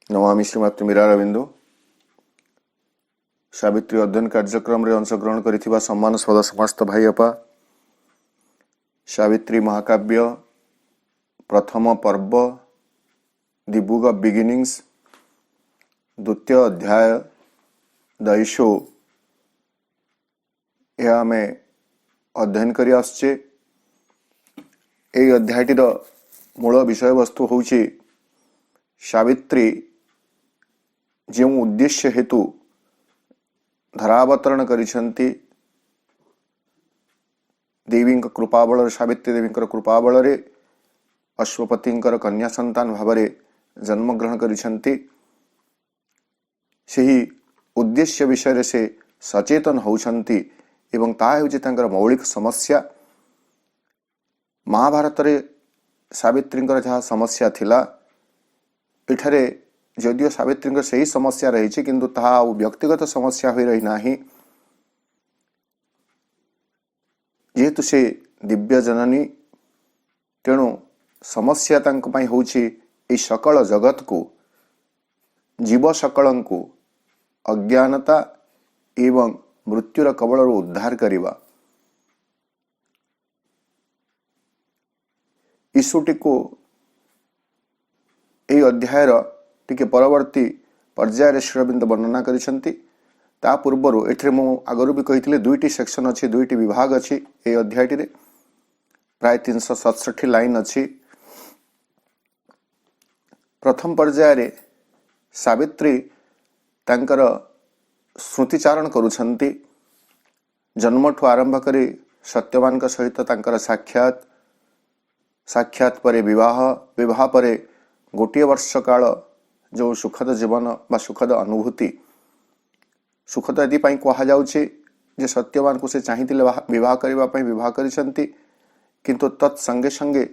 नमामि श्रीमती मीरारविंदु सावित्री अध्ययन कार्यक्रम रे अंशग्रहण करिथिबा सम्मान सदा समस्त भाई अपा सावित्री महाकाव्य प्रथम पर्व दि बुक ऑफ बिगिनिंग्स द्वितीय अध्याय दैशो यह आमे अध्ययन करि आछे। एई अध्यायटीर मूल विषय वस्तु होउछि सावित्री जो उद्देश्य हेतु धरावतरण करिसंती देवी कृपा बल सावित्री देवी कृपा बल अश्वपति कन्या संतान भाव जन्म ग्रहण करिसंती सही उद्देश्य विषय से सचेतन होउछंती एवं ता हेउछि तांकर मौलिक समस्या। महाभारत रे सावित्री जहाँ समस्या थिला इठरे जदियो सावित्री से ही समस्या रही किंतु ताहा व्यक्तिगत समस्या हो रही नाही। जेहेतु से दिव्य जननी तेणु समस्या तांक पई होउछि ए सकल जगत को जीव सकल को अज्ञानता एवं मृत्युर कबल उद्धार करिबा। ईशुटी को ए अध्यायर टिके परवर्ती पर्यायर श्रीअरविंद वर्णना करिसंती। ता पूर्वरु एठरे मु आगरु भी कहिथिले दुईटी सेक्शन अछि, दुईटी विभाग अछि ए अध्यायटी रे प्राय 367 लाइन अछि। प्रथम पर्याय रे सावित्री तांकर स्मृतिचारण करुछंती जन्मठु आरंभ करी सत्यवान सहित तांकर साक्षात परे विवाह परे गोटे वर्ष काल जो सुखद जीवन बा सुखद अनुभूति सुखद यदि कहा जाउछि जे सत्यवान को से चाहिथिले विवाह करबा पई विवाह करिसंती किंतु तत्संगे संगे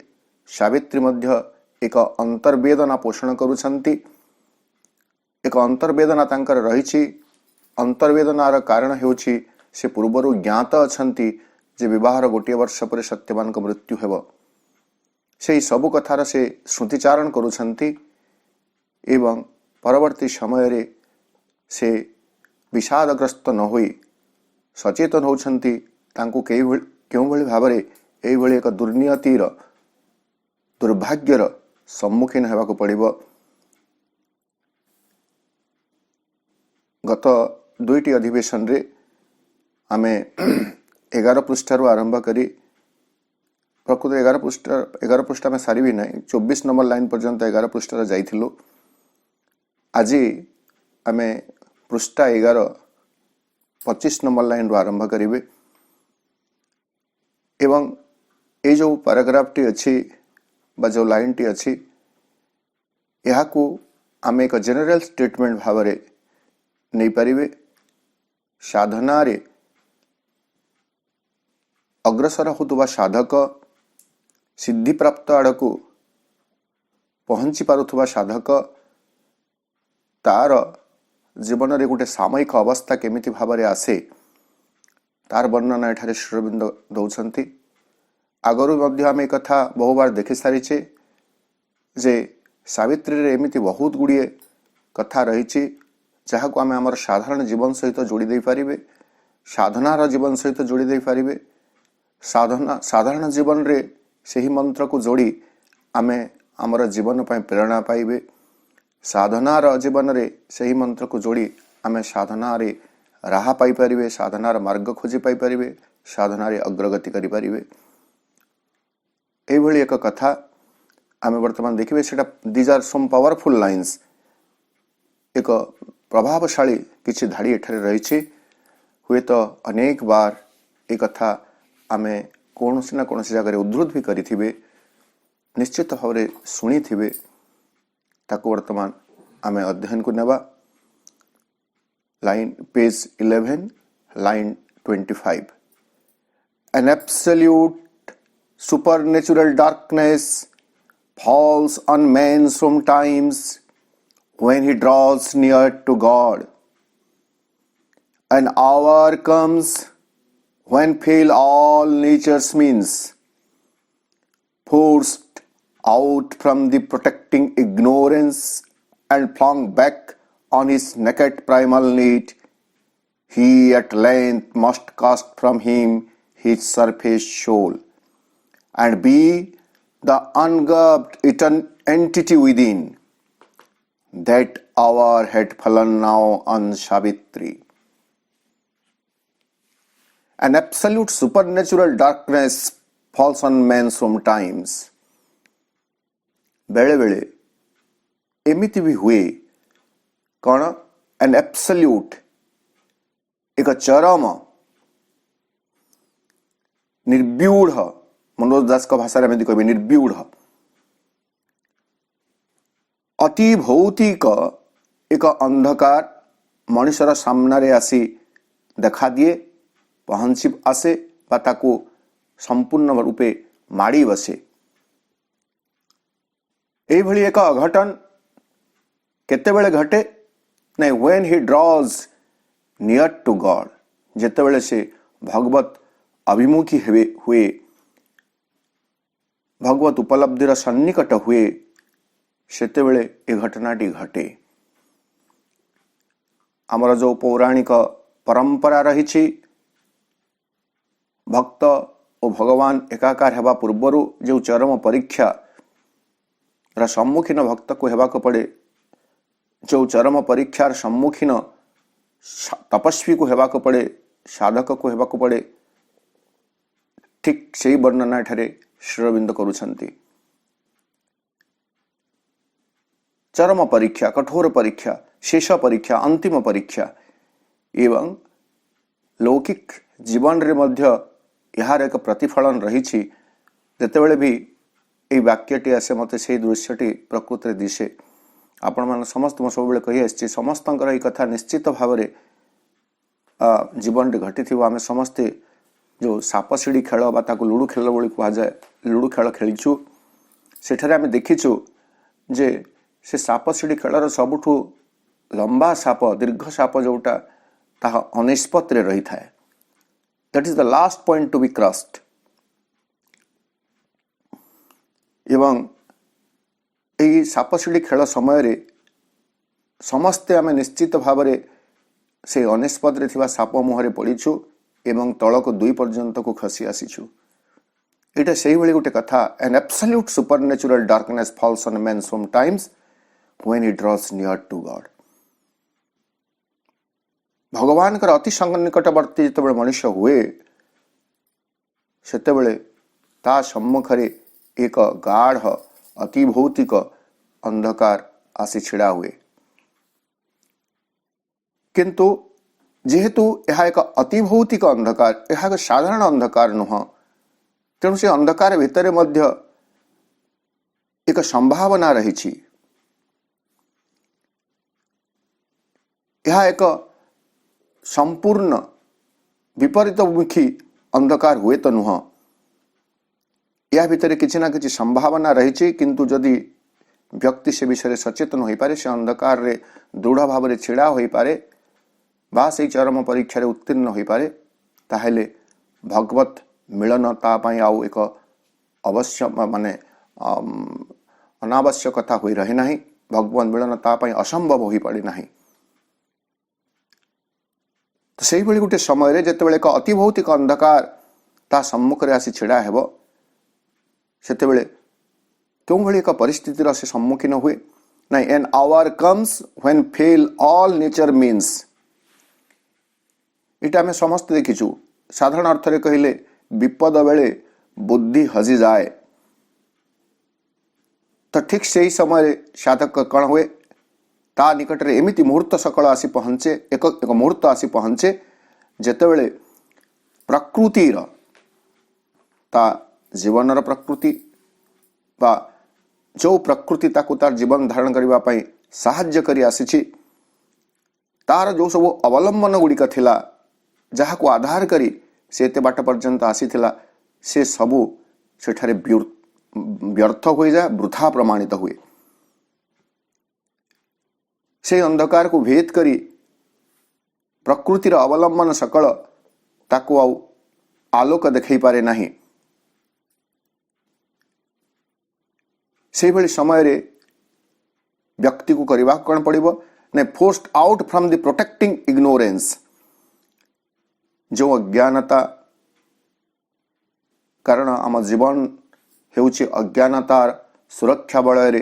सावित्री मध्य एक अंतर्वेदना पोषण करुछंती। एक अंतर्वेदना तांकर रहिछि। अंतर्वेदनार कारण हेउछि से पूर्वरु ज्ञात अछंती जे विवाहर गोटे वर्ष पर सत्यवान को मृत्यु हेबो। से सबु कथार से स्मृतिचारण करुछंती एवं परवर्ती समय रे से विषादग्रस्त न होई सचेतन होउछंती तांको केउ भली भाबरे एई भली एक दुर्नियतिर दुर्भाग्यर सम्मुखीन हेबाको पड़िबो। गत दुईटी अधिवेशन रे आमे 11 पृष्ठारु आरंभ करी प्रकृत 11 पृष्ठा में सारी भी नहीं 24 नंबर लाइन पर्यंत 11 पृष्ठार जाइथिलु। आज आमे पृष्ठा 11 25 नंबर लाइन रो आरंभ करिवे एवं ए जो पैराग्राफ टी अच्छी बा जो लाइन टी अच्छी यहा को आमे एक जनरल स्टेटमेंट भाव रे नहीं पारिबे। साधना रे अग्रसर होतुबा साधक सिद्धि प्राप्त आड़कू पहुंची पारुथुबा साधक तार जीवन रे गोटे सामयिक अवस्था केमिति भाव आसे तार वर्णना एठारे श्रीअरविंद दौछंती। आगरु मध्य आम एक कथा बहु बार देखि सारिछे जे सावित्री रे एमिति बहुत गुड़िए कथा रही जहाँ को आम आमर साधारण जीवन सहित जोड़ी दे पारिबे, साधनार जीवन सहित जोड़ी दे पारिबे। साधारण जीवन रे सही मंत्र को जोड़ी आमे आमर जीवन पर प्रेरणा पाइबे। साधनार जीवन रे सही मंत्र को जोड़ी आमे साधना रे राह पाई परिबे, साधनार मार्ग खोजी पाई परिबे, साधना रे अग्रगति करि परिबे। एई भली एक कथा आमे वर्तमान देखिबे। सेटा these are some powerful lines. एक प्रभावशाली किछि धाड़ी एठारे रहिछि। हुए तो अनेक बार एक कथा आमे कौनसी ना कौनसी जगह उद्धृत भी करिथिबे, निश्चित भाव शुणी थिबे। ताको वर्तमान आमे अध्ययन को नेबा। Line page 11 line 25 An absolute supernatural darkness falls on man sometimes when he draws near to God. An hour comes when fail all nature's means, forced out from the protecting ignorance and flung back on his naked primal need, he at length must cast from him his surface soul, and be the ungarbed entity within. That hour had fallen now on Savitri. An absolute supernatural darkness falls on men sometimes. बेले बेले एमिति भी हुए कौन N absolute एक चरम निर्व्यूढ़ मनोज दास का भाषा में कह निर्व्यूढ़ अति भौतिक एक अंधकार मनुष्यर सामने आसी देखा दिए पहुंची आसे ताको संपूर्ण रूपे माड़ी बसे एभली एक अघटन केतेबेले घटे नहीं when he draws near to God जेतेबेले से भगवत अभिमुखी हुए भगवत उपलब्धिर सन्निकट हुए सेतेबेले ए घटनाटी घटे आमर जो पौराणिक परंपरा रही भक्त और भगवान एकाकार हेबा पूर्वरु जो चरम परीक्षा सम्मुखीन भक्त को हेबाक पड़े जो चरम परीक्षार सम्मुखीन तपस्वी को हेबाक पड़े साधक को हेबाक पड़े ठीक से वर्णना ठारे श्री अरविंद करुछंती चरम परीक्षा कठोर परीक्षा शेष परीक्षा अंतिम परीक्षा एवं लौकिक जीवन रे मध्य यार एक प्रतिफलन रही जेतेबेले भी ये वाक्यटी आसे मत से दृश्यटी प्रकृति दिशे आपण मान समस्त मैं सब कही आसी समस्त कथा निश्चित भाव जीवन रे घटी थी आम समस्ते जो साप सीढ़ी खेल लुडु खेल बोली कह जाए लुडु खेल खेलीचु सेठारे आम देखीचु जे से साप सीढ़ी खेलर सबुठु लंबा साप दीर्घ साप जोटा ताहा अनिष्पत्ति रही थाए that is the last point to be crossed एवं यही सापसीढ़ी खेल समय समस्ते आम निश्चित भाव से अनिष्पद साप मुहरे पड़ीचु एवं तलक 2 पर्यंत को खसी आसीचु यहाँ से गोटे कथा an absolute supernatural darkness falls on man sometimes when he draws near to God भगवान का अति निकटवर्ती जिते मनुष्य हुए सेतेबेले ता सम्मुखरे एक गाढ़ अति भौतिक अंधकार आसी छिड़ा हुए किंतु जेहेतु यह एक अति भौतिक अंधकार यह एक साधारण अंधकार नुह तेणु से अंधकार भितर मध्य एक संभावना रही यह एक संपूर्ण विपरीतमुखी अंधकार हुए तो नुह या भितर किसी ना किसी संभावना रही किंतु जदि व्यक्ति से विषय सचेतन हो पारे से अंधकार रे दृढ़ भाव में छिड़ा हो पारे बा से चरम परीक्षा रे उत्तीर्ण हो पारे ताहेले भगवत मिलन तापाई आउ एक अवश्य माने अनावश्यकता हो रहे नहीं भगवान मिलन तापाई असंभव हो पड़े नहीं तो से गोटे समय जिते एक अति भौतिक अंधकार ता सम्मुख आसी छिड़ा हेब सेतेबेले क्यों भली एक परिस्थितिर से सम्मुखीन हुए ना an hour comes when fail all nature means इटा आम समस्त देखीचु साधारण अर्थ रे कहले विपद बेले बुद्धि हजि जाए तो ठीक से ही समय साधक कण हुए ता निकट रे एमिति मुहूर्त सकल आसी पहुंचे एक मुहूर्त आसी पहुंचे जेतेबेले प्रकृतिर ता जीवन प्रकृति बा जो प्रकृति ताकू तार जीवन धारण करने साहाय्य करी आसी तार जो सब अवलंबन गुड़िक थिला जहाँ को आधार करी से एते बाट पर्यंत आसी थिला से सबू सेठारे व्यर्थ हो जाए वृथा प्रमाणित हुए से अंधकार को भेद करी प्रकृतिर अवलंबन सकल ताकू आउ आलोक देखई पारे नहीं से भली समय रे व्यक्ति को करने कौन पड़ो ना forced out from the protecting ignorance. जो अज्ञानता कारण आम जीवन हेउछि अज्ञानतार सुरक्षा बलय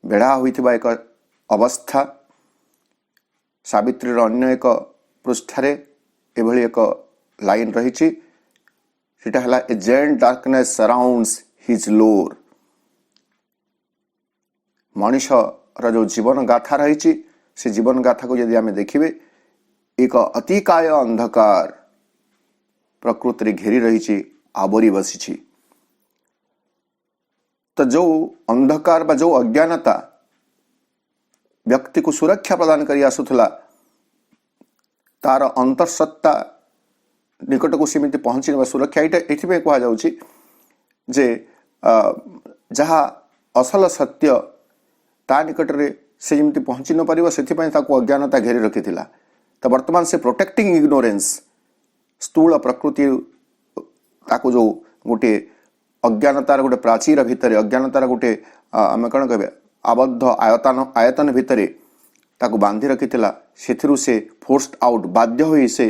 बेढ़ा होइथिबा एक अवस्था। सावित्री अन्य एक पृष्ठारे एभली एक लाइन रही सेटा हला ए जेंट डार्कनेस सराउंड्स हिज लोर। मनुष्यर जो जीवन गाथा रही से जीवन गाथा को यदि आम देखिए एक अतिकाय अंधकार प्रकृति घेरी रही आवरी बसी। तो जो अंधकार बा जो अज्ञानता व्यक्ति को सुरक्षा प्रदान करी आसुथला तार अंतर्सत्ता निकट को सीमित पहुंची सुरक्षा ये कह जाउछि जे जहा असल सत्य ता निकट रे से जमी पहुंची न पारिबो सेथिपई ताको अज्ञानता घेरी रखिथिला। तो वर्तमान से प्रोटेक्टिंग इग्नोरेंस स्थूल प्रकृति ताको जो गोटे अज्ञानतार गोटे प्राचीर भितर अज्ञानतार गोटे आम कौन कह आबद्ध आयतन भितर ताको बांधी रखिथिला सेथिरु से फोर्स्ड आउट बाध्य होई से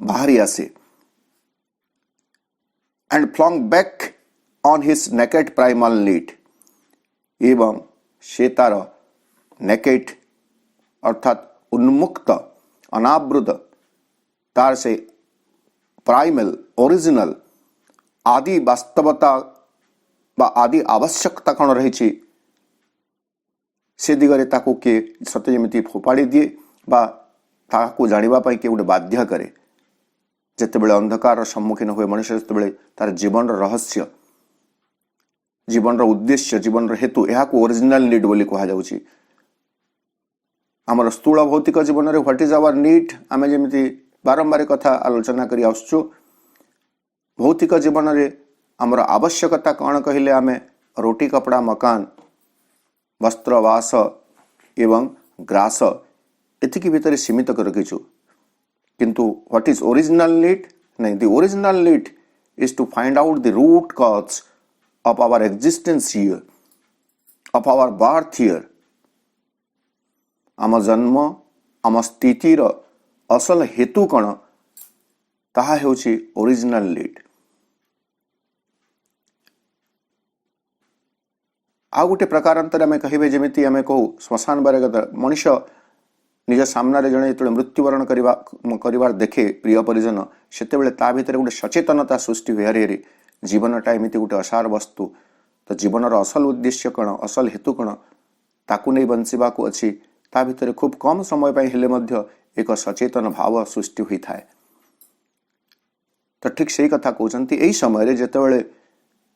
बाहरी आसे and flung back on his naked primal need. एवं से तार नेकेड अर्थात उन्मुक्त अनावृत तार से प्राइमल ओरिजिनल आदि वास्तवता बा आदि आवश्यकता कौन रही से दिगरे ताको किए सत्य जमी फोपाड़ी दिए बा ताको जानिबा पई किए गोटे बाध्य करे। जेतेबेले अंधकार सम्मुखीन हुए मनुष्य जेतेबेले तार जीवन रहस्य जीवन उद्देश्य जीवन हेतु यह ओरिजिनल नीड बोली कह जाउछि। आमर स्थूल भौतिक जीवन में व्हाट इज आवर नीड आम जमी बारंबार कथा आलोचना करी आसुछु। भौतिक जीवन में आमर आवश्यकता कौन कहले आम रोटी कपड़ा मकान वस्त्र वास एवं ग्रास एतिकी भितर सीमित कर रखीचु। किंतु व्हाट इज ओरिजिनल नीड नहीं the original need is to find out the root cause of our existence here of our birth here. आम जन्म आम स्थितिर असल हेतु कौन ताहा हेउछि ओरिजिनल नीड। आ गोटे प्रकार अंतर आम कहे जमी आम कहू श्मशान बारे मनुष्य निज सामने जड़े जो मृत्युवरण कर देखे प्रिय परिजन से ता भीतर गोटे सचेतनता सृष्टि हुए हरे जीवनटा एमती गोटे असार वस्तु। तो जीवनर असल उद्देश्य कौन असल हेतु कौन ताकू नहीं बंचवा अच्छी ता भीतर खूब कम समय पाई हेले मध्य एक सचेतन भाव सृष्टि होता है। तो ठीक से कथा कहते यही समय जितेबले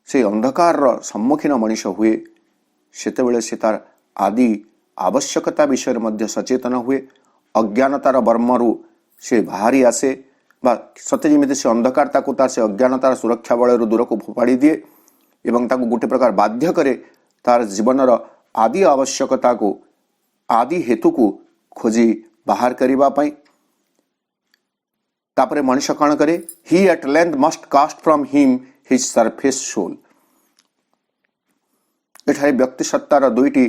से अंधकार सम्मुखीन मनीष हुए सेतेबले से तार आदि आवश्यकता विषय मध्य सचेतन हुए अज्ञानतार बर्मरु से बाहरी आसे बा सत्य जमी से अंधकार ताकू तार से अज्ञानतार सुरक्षा बलय दूर को फोपाड़ी दिए एवं ताकू गोटे प्रकार बाध्य करे तार जीवनर आदि आवश्यकता को आदि हेतु को खोजी बाहर करबा पई। तापरे मनुष्य कौन करे he at length must cast from him his surface soul. एठारे व्यक्ति सत्तार दुईटी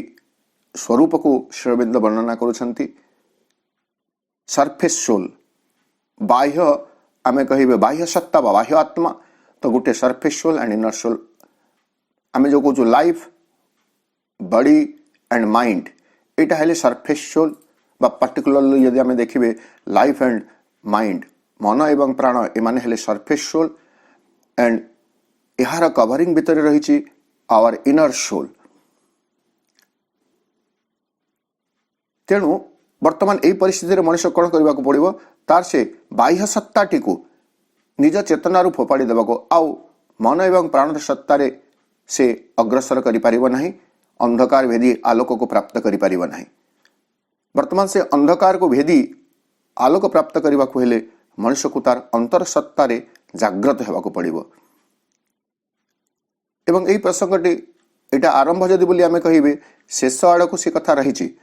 स्वरूप को श्रीअरविंद वर्णना करुछंती। सरफेस सोल बाह्य आमे कहिबे बाह्य सत्ता बा बाह्य आत्मा तो गोटे surface soul and inner soul आमे जो कहूँ लाइफ बॉडी एंड माइंड एटा हेले सरफेस सोल बा पर्टिकुलरली यदि आमे देखिबे लाइफ एंड माइंड मन एवं प्राण एमाने हेले सरफेस सोल एंड यार कवरिंग भितर रही आवर इनर सोल। तेणु वर्तमान यही परिस्थिति मनुष्य कौन करने को पड़ो तार से बाह्य सत्ताटी को निज चेतनारू फोपाड़ी देवाको आउ मन एवं प्राण सत्तारे से अग्रसर करें अंधकार भेदी आलोक को प्राप्त करें। वर्तमान से अंधकार को भेदी आलोक प्राप्त करने को हेले मनुष्य को तार अंतर सत्तारे जाग्रत होगाको पड़ो। एवं यही प्रसंगटी यहाँ आरंभ जदि बोली आमे कहिबे शेष आड़क से कथा रही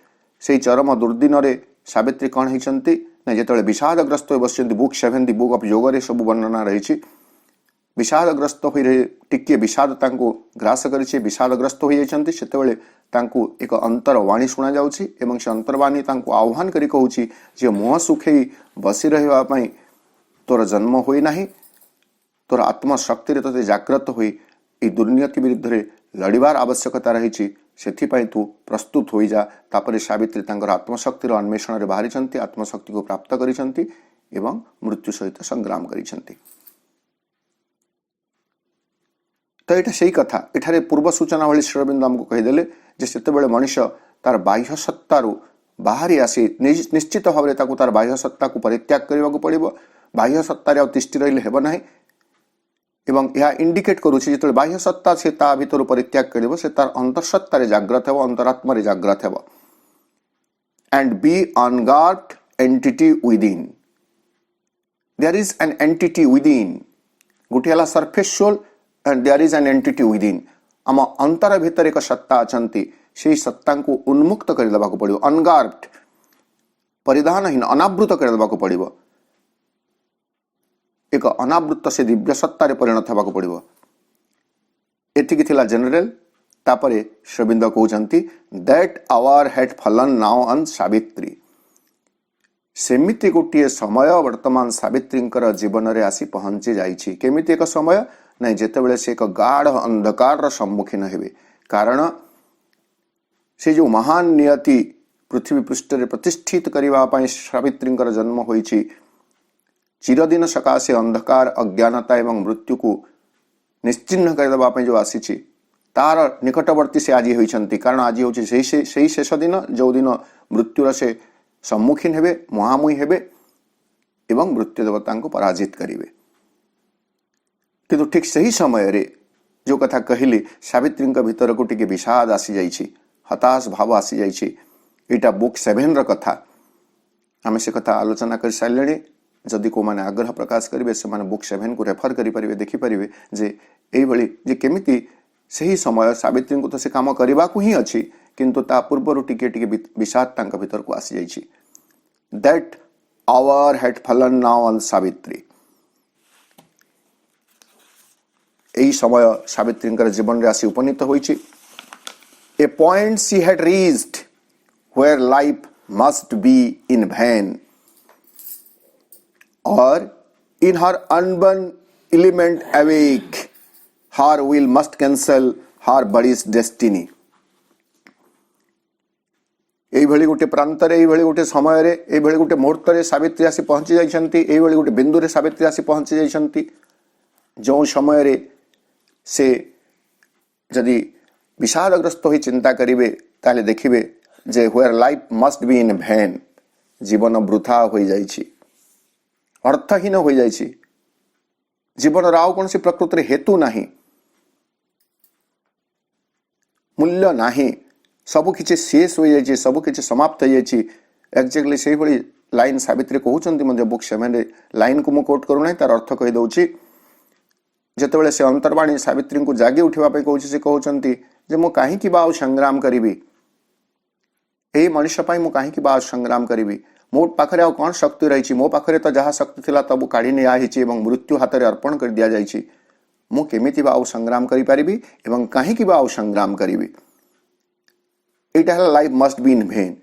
से चरम दुर्दिन रे सावित्री कौन होती ना जो विषादग्रस्त बस बुक 7 द बुक ऑफ योग रे सब वर्णना रही विषादग्रस्त हो टिके विषाद तांको ग्रास करिछि विषादग्रस्त हो जाइछन्ति सेतेबेले तांको एक अंतरवाणी शुणा जाउछि एवं से अंतरवाणी तांको आह्वान करी कहउछि जे मुह सुखई बसी रहबा पई तोर जन्म होई नाही तोर आत्मशक्ति रे तते जागृत होई ए दुर्नीति विरुद्ध रे लड़िबार आवश्यकता रही से तू प्रस्तुत हो जा। तापर सावित्री तांकर आत्मशक्तिर अन्वेषण रे बाहरी आत्मशक्ति को प्राप्त करिसंती एवं मृत्यु सहित संग्राम करिसंती। तो यहाँ से कथा एठारे पूर्व सूचना भली श्रीअरविंद आमको कहीदेले जे सेतेबेले मनुष्य तार बाह्य सत्तारू बाहरी आसी निश्चित भाव में तार बाह्य सत्ता को परित्याग करने को पड़ो। बाह्य सत्तार आ तिष्ठि रही हेब ना एवं यह इंडिकेट करुच्ची जो बाह्य सत्ता से ता भीतर परित्याग कर से तार अंतरसत्तार जाग्रत हो अंतरात्मा जाग्रत हो and be on guard entity within. There is an entity within गोटे है surface and there is an entity within. आम अंतर भितर एक सत्ता अच्छी से सत्ता को उन्मुक्त करदेवा पड़ो अनगार्ड परिधानहीन अनावृत करदेवा पड़ो एक अनावृत से दिव्य सत्तार परिणत होगा पड़ो। एतिकी थिला जनरल तापरे Sri Aurobindo कहउछंती that hour had fallen now on Savitri. सेमिति गोटे समय वर्तमान सावित्रींकर जीवन रे आसी पहुंची जाइछि। केमिति एक समय नहीं जेतेबेले से एक गाढ़ अंधकार सम्मुखीन हेबे कारण से जो महान नियति पृथ्वी पृष्ठ रे प्रतिष्ठित करबा पई सावित्रींकर जन्म होइछि चिरदिन सकाशे अंधकार अज्ञानता एवं मृत्यु को निश्चिन्न करदेवा जो आसी तार निकटवर्ती से आज होती कारण आज हूँ से शेष दिन जो दिन मृत्युर से सम्मुखीन हेबे मुहामुही हेबे एवं मृत्यु देवता को पराजित करेंगे। किंतु ठीक सही समय रे जो कथा कहली सावित्री भीतर को टिके विषाद आसी जाइछि हताश भाव आसी जाइछि। एटा बुक 7 कथा आम से कथा आलोचना कर सारे जदि को माने आग्रह प्रकाश करेंगे से माने बुक 7 को रेफर करें देखिपारे जे यही जे केमिति सही समय सावित्री को तो से काम करने को ही अच्छी किंतु ता पूर्वर टिके टिके विषाद तांका भीतर को आसी जाइछि। That hour had fallen now on Savitri. यही समय सावित्री जीवन रे आसी उपनीत होइछि। A point she had reached where life must be in vain or in her unborn element awake her will must cancel her body's destiny। एई भली गोटे प्रांत रे एई भली गोटे समय रे एई भली गोटे मुहूर्त रे सावित्री आसी पहुंची जाइछंती एई भली गोटे बिंदु रे सावित्री आसी पहुंची जाइछंती जो समय रे से जदि विषादग्रस्त होई चिंता करिवे ताले देखिबे जे where life must be in vain जीवन वृथा होई जाइछि अर्थहीन हो जाइछि। जीवन राव कौन सी प्रकृति हेतु नहीं मूल्य नहीं सबकि शेष हो जाइछि सबकि समाप्त हो जाइछि। एक्जाक्टली से भली लाइन सावित्री कहउछंती मध्य बुक 7 रे लाइन को मु कोट करू नाही तार अर्थ कहि दउछि। जेतेबेले से अंतर्वाणी सावित्री को जागी उठिबा पे कहउछि से कहउछंती जे मु काहे कि बा संग्राम करिवि एई मनुष्य पई मु काहे कि बा संग्राम करिवि मो पाखरे आ कौन शक्ति रही मो पाखरे तो जहाँ शक्ति थिला तब काढ़ी नि आहिछि मृत्यु हाथ में अर्पण कर दिया जाइछि मु केमिति बा आउ संग्राम करि परिबि एवं काहे कि बा आउ संग्राम करिवि। एटा हला life must be in vain.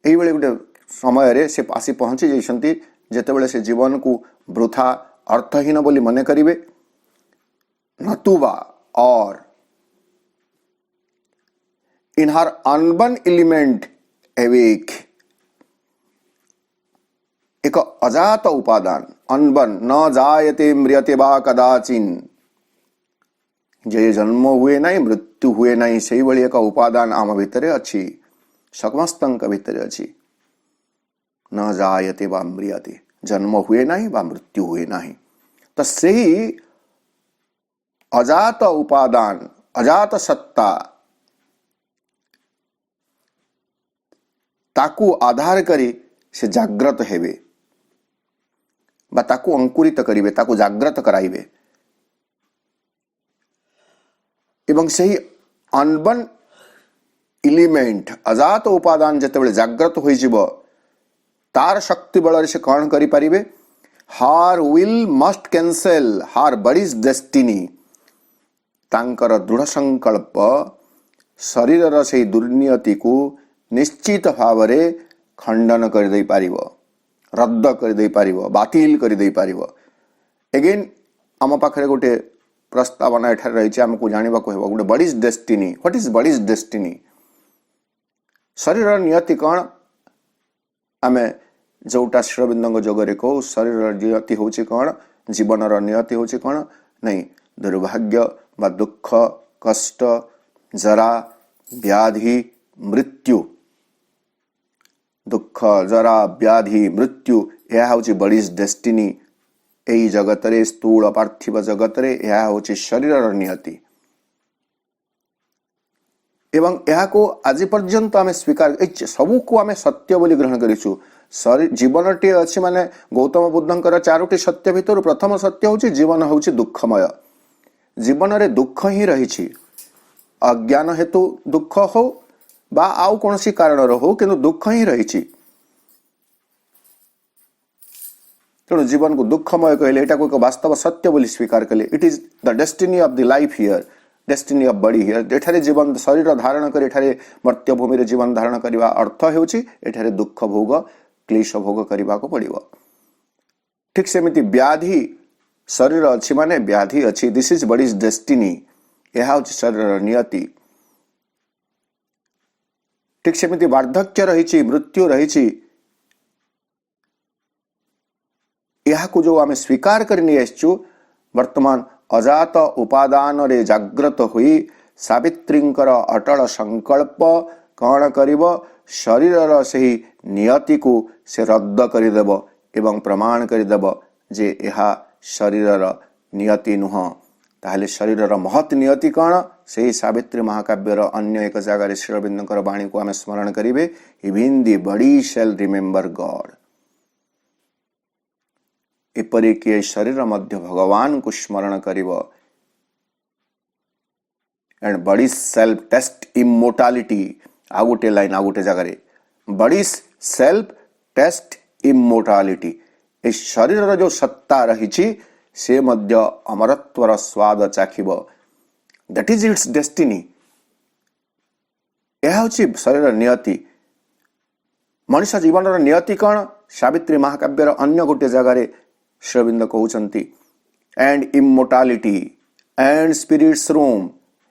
एई बेले गोटे समय रे से आसी पहुंची जाइछंती जेतेबेले से जीवन को वृथा अर्थहीन बोली मने करिवे नतुबा और इन हर अनबर्न एलिमेंट एवेक एक अजात उपादान अनबन न जायते म्रियते बा कदाचिन जे जन्म हुए नहीं मृत्यु हुए नहीं से भली एक उपादान आम भितर अच्छी समस्तंक भितर अच्छी न जायते बा म्रियते जन्म हुए नहीं बा मृत्यु हुए नहीं। तो सही अजात उपादान अजात सत्ता ताकू आधार करी से जाग्रत हेबे बा ताकू अंकुरित करिवे ताकू जाग्रत कराइबे एवं सही अनबन एलिमेंट अजात उपादान जेतेबेले जाग्रत होई जिवो तार शक्ति बल से कौन करि परिबे हार विल मस्ट कैंसल हार बडीज डेस्टिनी तांकर दृढ़ संकल्प शरीर से दुर्नियति को निश्चित भाव में खंडन कर दे पारिबो रद्द कर दे पारिबो बातिल कर दे पारिबो। अगेन आम पाखरे गोटे प्रस्तावना एठार रही आमको जानवा को गोटे body's destiny what is body's destiny शरीर नियति कौन आमे जोटा श्रीअरविंद जगरे कहो शरीर नियति हूँ कौन जीवन नियति हूँ कौन नहीं दुर्भाग्य बा दुख कष्ट जरा व्याधि मृत्यु दुख जरा व्याधि मृत्यु यह हूँ बडीज डेस्टिनी यही जगत रे स्थूल पार्थिव जगत रे यह हूँ शरीर नियति एवं यह को आज पर्यंत आम स्वीकार सबू को आम सत्य बोली ग्रहण करिछु। जीवन टी अच्छी माने गौतम बुद्धंकर चारोटी सत्य भितर प्रथम सत्य हूँ जीवन हूँ दुखमय जीवन रे दुख ही रही अज्ञान हेतु दुख हो बा आउ कौन सी कारण हो किंतु दुख ही रही तेणु जीवन को दुखमय कहले एटा को एक वास्तव सत्य बोली स्वीकार कले it is the destiny of the life here destiny of body here एठारे जीवन शरीर धारण कर एठारे मर्त्य भूमि रे जीवन धारण करबा अर्थ हेउची एठारे दुख भोग क्लेश भोग करबा को पड़िबो। ठीक सेमिति व्याधि शरीर अच्छी माने व्याधि अच्छी दिस इज बॉडीज डेस्टिनी यह हूँ शरीर नियति। ठीक सेमिति वार्धक्य रही मृत्यु रही यह को जो आम स्वीकार करनी आसचु वर्तमान अजात उपादान रे जागृत हुई सावित्रींकर अटल संकल्प कौन करिब शरीर से ही नियति को से रद्द करदेव एवं प्रमाण करदेव जे यह शरीर नियति नुह ताहले शरीर महत नियति कौन से सावित्री महाकाव्यर अन्य एक जगह श्रीअरविंदर वाणी को आम स्मरण करेंगे even the body shall remember God एपरी कि शरीर मध्य भगवान को स्मरण करिव and body self taste immortality आ गोटे लाइन आ गोटे जगह बॉडी सेल्फ टेस्ट इमोर्टालिटी ए शरीर जो सत्ता रही से मध्य अमरत्वर स्वाद चाखिब दैट इज इट्स डेस्टिनी यह हूँ शरीर नियति मनुष्य जीवन नियति कौन सावित्री महाकाव्यर अन्य गोटे जगह श्रीअरविंद कहउचंती and immortality and spirit's room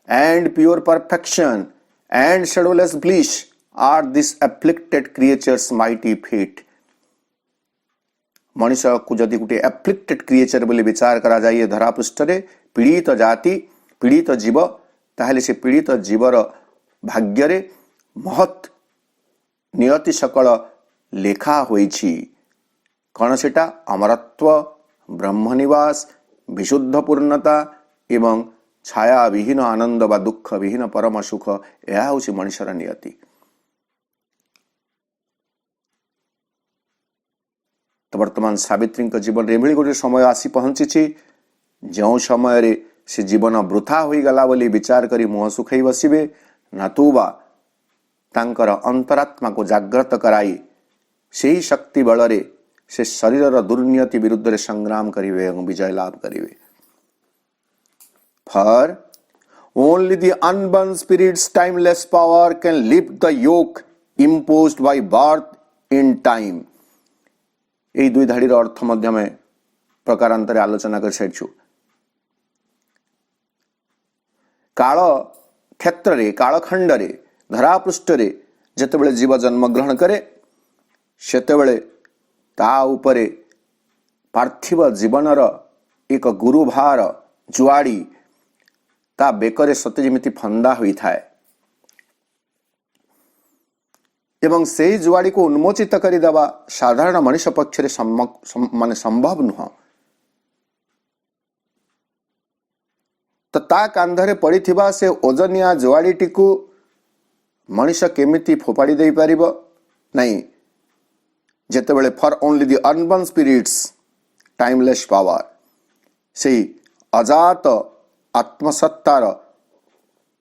and pure perfection and shadowless bliss are this afflicted creature's mighty fate. मनुष्य को जदि गोटे एफ्लिक्टेड क्रिएचर बोली विचार करा जाए धरा पृष्ठ रे पीड़ित जाति पीड़ित जीव ताहले से पीड़ित जीवर भाग्य रे महत नियति सकल लेखा होईछि कौन सेटा अमरत्व ब्रह्मनिवास विशुद्ध पूर्णता एवं छाया विहीन आनंद बा दुख विहीन परम सुख यह हूँ मनुष्यर नियति। तो वर्तमान सावित्री जीवन में एभली गोटे समय आसी पहुंची जो समय रे से जीवन वृथा हो गला बोली विचार करी मुह सुखई बसिबे नातुबा तांकर अंतरात्मा को जागृत कराई से शक्ति बल रे से शरीर दुर्नियति विरुद्ध रे संग्राम करिवे एवं विजय लाभ करिवे। For only the unborn spirit's timeless power can lift the yoke imposed by birth in time. यही दुई धाड़ीर अर्थ मध्य में प्रकारांतरे आलोचना कर सारिछु। काल क्षेत्र रे कालखंड रे धरापृष्ठ रे जेतेबेले जीव जन्म ग्रहण करे सेतेबेले ता उपरे पार्थिव जीवनर एक गुरुभार जुआड़ी ता बेकरे सते जेमिति फंदा होई थाए एवं से जुआड़ी को उन्मोचित करी देवा साधारण मनुष्य पक्ष माने संभव नुह। तो ता कांधरे पड़ी थिबा से ओजनिया जुआड़ीटी को मनुष्य केमिति फोपाड़ी दे पारिबो नहीं जेतेबेले for only the unborn spirit's timeless power से अजात आत्मसत्तार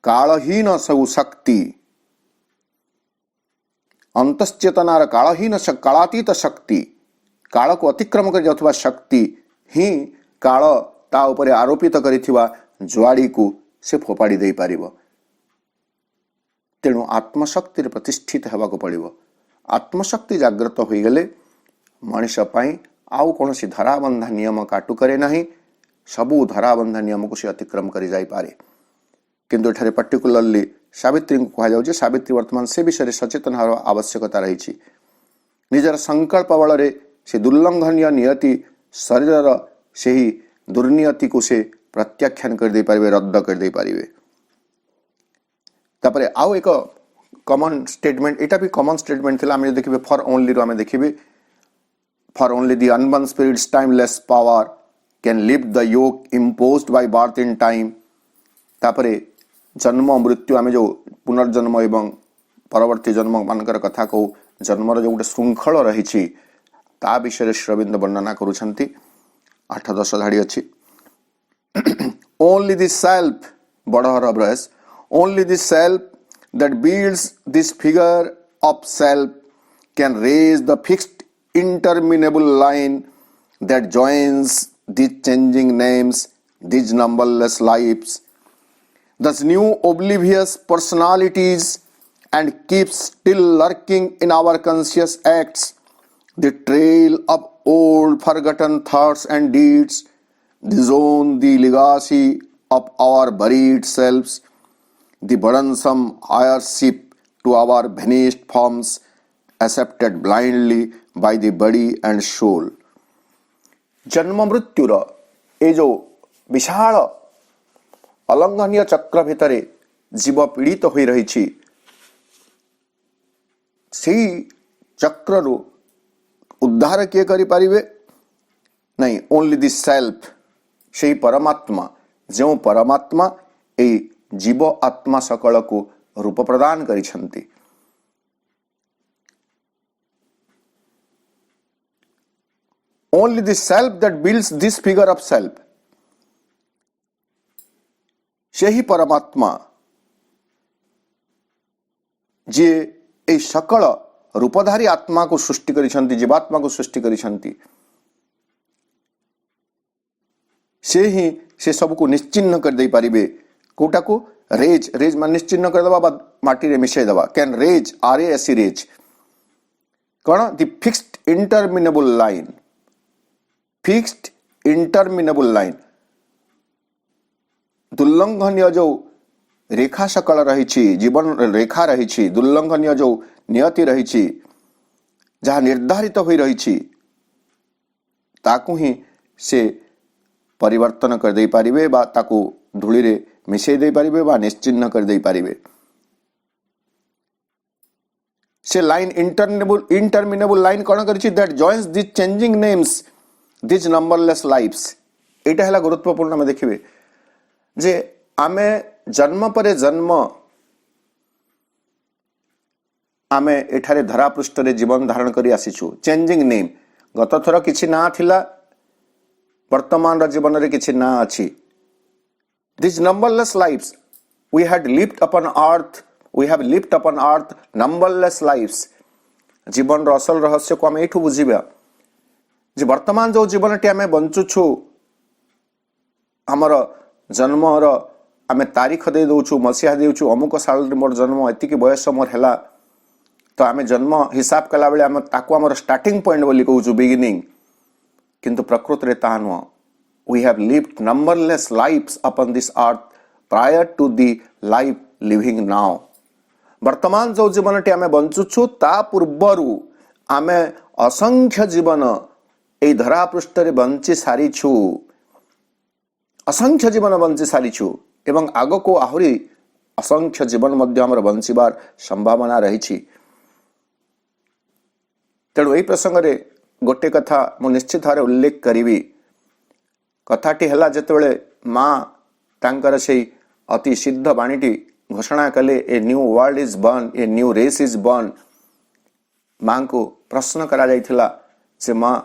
कालहीन सब शक्ति अंतश्चेतनार कालहीन कालातीत शक्ति काल को अतिक्रम कर जाउथबा शक्ति ही काल ता उपरे आरोपित करिथिबा जुआड़ी को से फोपाड़ी दे पारिबो। तेणु आत्मशक्ति प्रतिष्ठित हेबाको पड़िबो। आत्मशक्ति जागृत हो गले मनुष्य पाई आउ कौन सी धराबंधा नियम काटु करे नहीं, सबू धराबंधा नियम को से अतिक्रम करि जाई पारे। किंतु एठारे पर्टिकुलरली सावित्री को कहा जाउचे, सावित्री वर्तमान से विषय सचेतन होवा आवश्यकता रही। निजर संकल्प बल से दुर्लंघनीय नियति शरीर से ही दुर्नियति को से प्रत्याख्यान कर दे पारिबे, रद्द कर दे पारिबे। तापरे आउ एक कॉमन स्टेटमेंट, एटा भी कॉमन स्टेटमेंट थिला। आमे देखिबे फॉर ओनली रो आमे देखिबे for only the unborn spirit's timeless power can lift the yoke imposed by birth in time. तापरे जन्म मृत्यु आमे जो पुनर्जन्म एवं परवर्ती जन्म मानकर कथा को जन्मर जो गोटे श्रृंखल रही ता विषय श्रीअरविंद वर्णना करुछंती। 8-10 धाड़ी अच्छी। ओनली दिस सेल्फ बड़हर अभ्रस only this self that builds this figure of self can raise the fixed interminable line that joins these changing names, these numberless lives, thus new oblivious personalities, and keeps still lurking in our conscious acts the trail of old forgotten thoughts and deeds, disown the legacy of our buried selves, the burdensome heirship to our vanished forms accepted blindly by the body and soul। जन्म मृत्युर ए जो विशाल अलंघनीय चक्र भितरे जीव पीड़ित हो रही चक्र उद्धार किए करि पारिबे नहीं, ओनली द सेल्फ, से परमात्मा, जो परमात्मा ए जीव आत्मा सकल को रूप प्रदान करिछंती। Only the self that builds this figure of self, से ही परमात्मा जे ए सकल रूपधारी आत्मा को सृष्टि करिछंती, जीवात्मा को सृष्टि करिछंती, से ही से सब को निश्चिन्न कर दे पारिबे। कोटा को रेज, रेज मान निश्चिन्न कर दबा माटी रे मिशे दबा, कैन रेज RASE रेज कौन the fixed interminable line, fixed interminable line दुर्लंघनीय जो रेखा सकल रही, जीवन रेखा रही, दुर्लंघनीय जो नियति रही, जहाँ निर्धारित हो रही ताकू ही से परिवर्तन कर दे पारिबे बा ताकू धूली रे मिशे दे पारिबे बा निश्चिन्न कर दे पारिबे। से लाइन इंटरमिनेबल लाइन कौन करिछि, that joins this changing names, this numberless lives. एटा हला गुरुत्वपूर्ण में देखिबे जे आमे जन्म परे जन्म आमे एठारे धरा पृष्ठ रे जीवन धारण करी आसीछु। चेंजिंग नेम, गत थर किछि ना थिला, वर्तमान जीवन रे किछि ना अछि। These numberless lives we had lived upon earth, we have lived upon earth numberless lives। जीवन रो असल रहस्य को आमे एठु बुझिबा जे वर्तमान जो जीवन टी आमे बंचुछु, हमर जन्म रो आमे तारीख दे दोछु, मसिया देउछु, अमुक साल रे मोर जन्म, एति की बयस मोर हैला, तो आमे जन्म हिसाब कला बेले आमे ताको हमर स्टार्टिंग पॉइंट बोली कहूछु, बिगिनिंग। किंतु प्रकृति रे ता नुह। We have lived numberless lives upon this earth prior to the life living now। वर्तमान जो जीवन टी आमे बंचुछु ता पूर्वरु आमे असंख्य जीवन ए धरा पृष्ठ रे बंची सारिछु, असंख्य जीवन बंची सारिछु एवं आग को आहुरी असंख्य जीवन मध्य हमर बंचिबार संभावना रही। तेणु एई प्रसंग रे गोटे कथा मु निश्चित भाव उल्लेख करिवि। कथाटी हला जेतेबेले माँ तांकर से अति सिद्ध बाणीटी घोषणा कले, a new world is born, a new race is born. माँ को प्रश्न करा जाइथिला जे माँ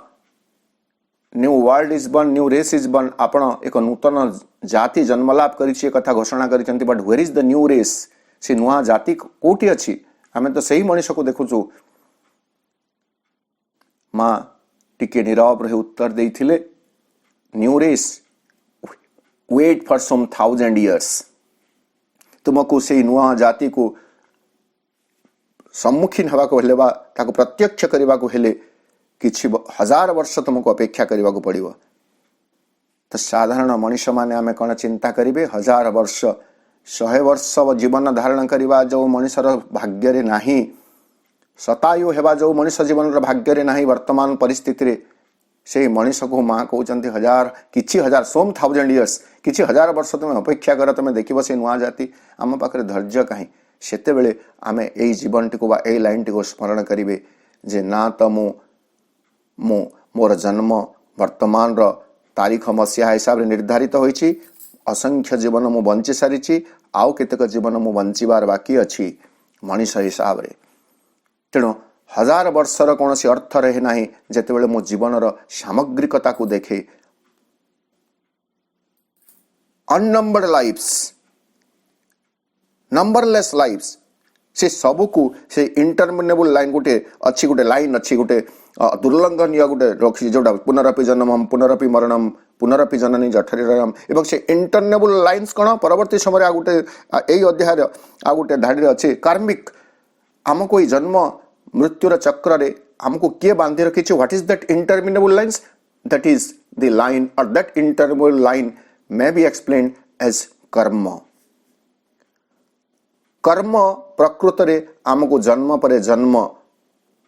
new world is born, new race is born, आपण एक नूतन जाति जन्मलाभ करिछि कथा घोषणा करिसंती, but where is the new race, से नुआ जाति कोठी अछि, आमे तो सही मनुष्य को देखुछु। माँ टिके नीरव रही उत्तर देइथिले new race wait for some 1000 years तुमको से नुआ जाति को सम्मुखीन हवा को हेले बा ताको प्रत्यक्ष करबा को हेले किछि 1000 वर्ष तुमको अपेक्षा करबा को पड़िबो। तो साधारण मनुष्य माने आमे कौन चिंता करिवे 1000 वर्ष 100 वर्ष जीवन धारण करवा जो मनुष्यर भाग्य रे नाही शतायु हेबा जो मनुष्य जीवन भाग्य रे नाही वर्तमान परिस्थिति रे से मनुष्य को माँ कहते 1000 किछि 1000 सोम 1000 इयर्स किछि 1000 वर्ष तुम अपेक्षा कर तुम देखिब से नुआ जाति आम पाखे धैर्य कहीं सेते बेले आमे एई जीवन टी को बा एई लाइन टी को स्मरण करिवे जे ना तो मु मोर जन्म वर्तमान रो तारीख मसीहा हिसाब रे निर्धारित होईछि असंख्य जीवन मु बंची सारिछि आउ केतक जीवन मु बंचिबार बाकी अछि मनुष्य हिसाब रे तेणु 1000 वर्षर कौन अर्थ रहे ना जितेबाला मो जीवनर सामग्रिकता को देखे अननंबर्ड लाइफ्स नंबरलेस लाइफ्स से सबको से इंटरमिनेबल लाइन गोटे अच्छी गोटे लाइन अच्छी गोटे दुर्लंघनीय गोटे रखी जोटा पुनरपि जन्मम पुनरपि मरणम पुनरपि जननी जठरीरम एवं से इंटरमिनेबल लाइन्स कौन परवर्ती समय आ गोटे यही अध्याय आ गोटे धाड़ी अच्छे कार्मिक आमको ये जन्म मृत्युर चक्र रे हमको किए बांधि रखी what is that interminable lines that is the line और that interminable line may be explained as karma. कर्म प्रकृत रे आमको जन्म पर जन्म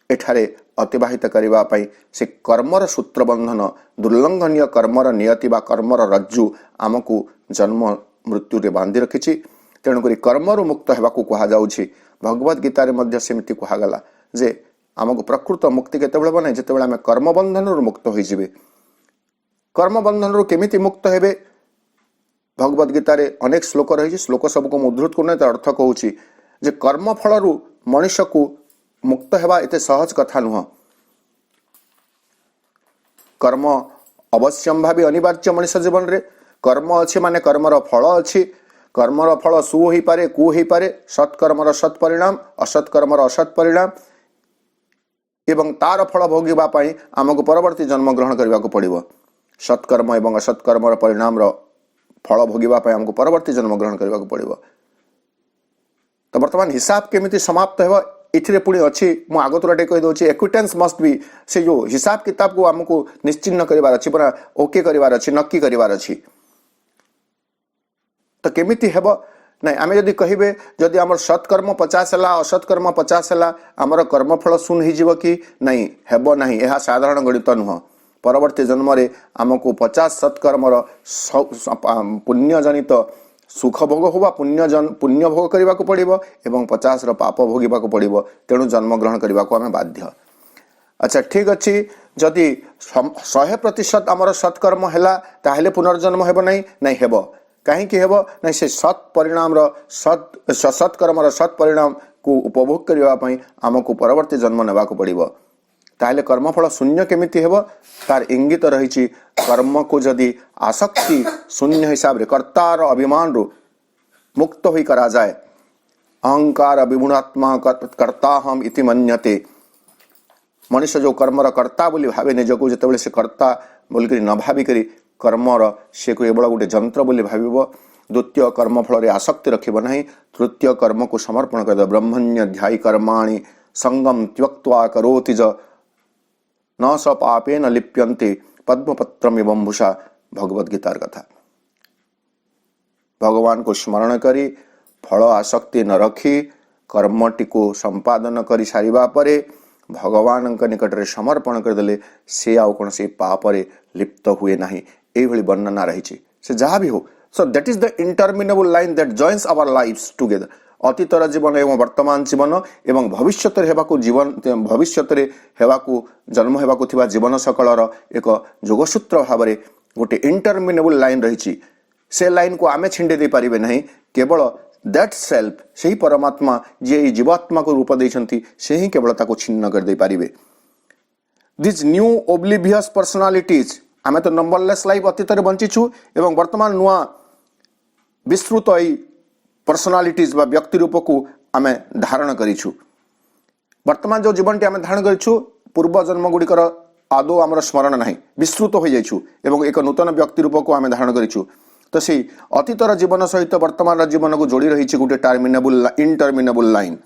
एठारे अतिबाहित करबा पई से कर्मर सूत्र बंधन दुर्लंघनीय कर्मर नियति बा कर्मर रज्जु आमको जन्म मृत्यु रे बांधि रखिछि तेणु करी कर्मरु मुक्त हेबाकू कहा जाउछि। भगवत गीता रे मध्य सेमिति कहा गला जे आमको प्रकृत मुक्ति केतेबेले बने जेतेबेले आमे कर्म बंधन रु मुक्त होई जिवे। कर्म बंधन रु केमिति मुक्त हेबे भगवत गीता रे अनेक श्लोक रही श्लोक सबको उद्धृत करने अर्थ कहूँ जे कर्म फल मनुष्य को मुक्त हेबा एते सहज कथा नुह। कर्म अवश्यम भावी अनिवार्य मनुष्य जीवन रे कर्म अच्छी माने कर्मर फल अच्छी कर्मर फल सु हो पारे कु हो पारे सत्कर्मर सत् परिणाम असत्कर्मर असत् परिणाम एवं तार फल भोगिबा पई आमको परवर्ती जन्म ग्रहण करबा को पड़िबो। सत्कर्म एवं असत्कर्मर परिणाम रो फल भोगिबा पई हमको परवर्ती जन्म ग्रहण करबा को पड़िबो। तो वर्तमान हिसाब केमिति समाप्त हेबो इथिरे पुणी अच्छी मु आगतुराटे कहि दउछि एक्विटेंस मस्ट बी से जो हिसाब किताब को हमको निश्चिन्न करिवार अछि पूरा ओके करिवार अछि नक्की करिवार अछि। तो केमिति हेबो नहीं आमे जदि कहिबे जदि हमर सत्कर्म 50 हला असत्कर्म 50 हला हमर कर्मफल शून्य हि जीव कि नहीं हेबो नहीं यह साधारण गणित नुह। परवर्ती जन्म रे आमको 50 सत्कर्मर पुण्य जनित सुख भोग होबा पुण्य भोग करबा को पड़िबो एवं 50 रो पाप भोगिबा को पड़िबो तेणु जन्म ग्रहण करबा को आमे बाध्य। अच्छा ठीक अछि जदि 100% आमर सत्कर्म हैला ताहेले पुनर्जन्म हेबो नहीं हेबो कहीं हेबो नहीं से सत् परिणाम रो सत्कर्मर सत् परिणाम को उपभोग करबा पई आमको परवर्ती जन्म नेबा को पड़िबो। ताहले कर्मफल शून्य केमिति हेबो तार इंगित रही कर्म को जदि आसक्ति शून्य हिसाब रे कर्तार अभिमान रु मुक्त होई करा जाए अहंकार विगुणात्मा कर्ता हम इति मन्यते मनुष्य जो कर्मर कर्ता बोली भावे निजको जेतेबेले से कर्ता बोल करी न भावी करी कर्मर से केवल गोटे जंत्र बोली भाविबो। द्वितीय कर्मफल रे आसक्ति रखिबो नहीं तृतीय कर्म को समर्पण कर दो ब्रह्मण्य ध्यायी कर्माणि संगम त्यक्त्वा करोति ज न स पापेन लिप्यन्ते पद्मपत्रम एवं भूषा भगवत गीतार कथा। भगवान को स्मरण करी फल आसक्ति न रखी कर्मटी को संपादन कर सारिबा परे भगवान निकट रे समर्पण करदेले से आउ कौन से पाप रे लिप्त हुए नहीं एभली वर्णना रही से जहाँ भी हो। So that is the interminable line that joins our lives together अतीतर जीवन एवं वर्तमान जीवन एवं भविष्यत हेबाकू जीवन भविष्यत हेबाकू जन्म हेबाकू थिबा जीवन सकलर एक जोगसूत्र भाव में गोटे इंटरमिनेबल लाइन रही से लाइन को आमे छिंडे दे पारिबे नहीं केवल दैट सेल्फ से ही परमात्मा जे जीवात्मा को रूप देइछंती से ही केवल ताको छिन्न कर दे पारिबे। दिस न्यू ओब्लिवियस पर्सनालिटीज आमे तो नंबरलेस लाइफ अतीतर बंचीछु एवं वर्तमान नुआ विस्तृत एई पर्सनालिटीज बा व्यक्ति रूप को आमे धारण करिछु। वर्तमान जो जीवन टी आमे धारण करिछु पूर्व जन्म गुड़िकर आदौ आमर स्मरण ना विस्मृत हो जाइछु एवं एक नूतन व्यक्ति रूप को आम धारण करिछु। तो से अतीतर जीवन सहित वर्तमान जीवन को जोड़ी रही गोटे terminable interminable line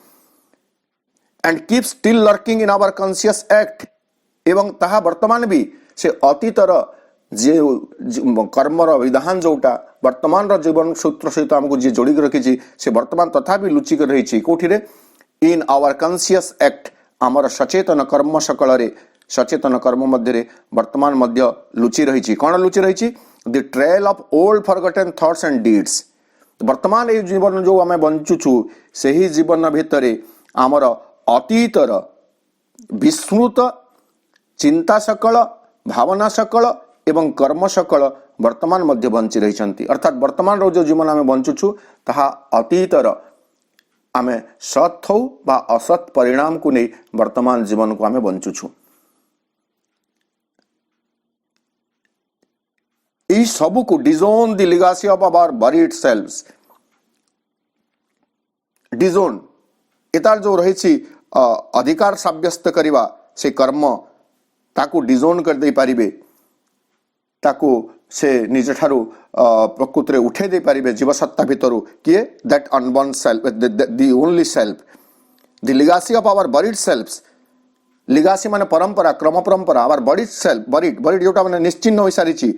and keep still lurking in our conscious act एवं ताहा वर्तमान भी से अतीतर जे कर्मर विधान जोटा वर्तमान जीवन सूत्र सहित आमको जी जोड़ी रखी से वर्तमान तथा भी लुचिक रही कौटी इन आवर कॉन्शियस एक्ट आमर सचेतन कर्म सकल सचेतन कर्म मध्य वर्तमान मध्य लुचि रही कौन लुचि रही the trail of old forgotten thoughts and deeds. वर्तमान ये जीवन जो आम बंचुछु से ही जीवन भितर आमर अतीतर विस्मृत चिंता सकल भावना सकल एवं कर्म सकल वर्तमान मध्य बंची रही अर्थात वर्तमान जो जीवन आम बंचुछु ताहा अतीतर आम सत् हो बा असत् परिणाम को नहीं वर्तमान जीवन को आम बंचुछु। यही सब को disown the legacy of our buried selves disown एतार जो रही अधिकार साब्यस्त करवा से कर्म ताकू डिजोन कर दे पारिबे ताकू से निज ठारू प्रकृति उठे दे पारिबे जीवसत्ता भितर किए that unborn self the only self the legacy of our buried selves legacy माने परंपरा क्रम परंपरा आवर बरीड सेल्फ बरीड जोटा माने निश्चिन्न हो सारी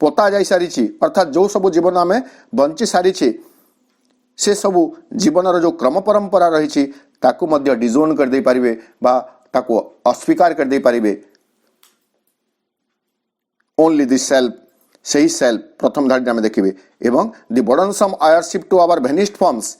पोता जाई सारी अर्थात जो सब जीवन आम बंची सारी से सबू जीवन जो क्रम परंपरा रही ताकू मध्य डिजोन कर दे पारिबे बा ताकू अस्वीकार कर दे पारिबे। ओनली द सेल्फ से ही सेल्फ प्रथम धाड़ी में देखिए एवं the burdensome heirship to our vanished forms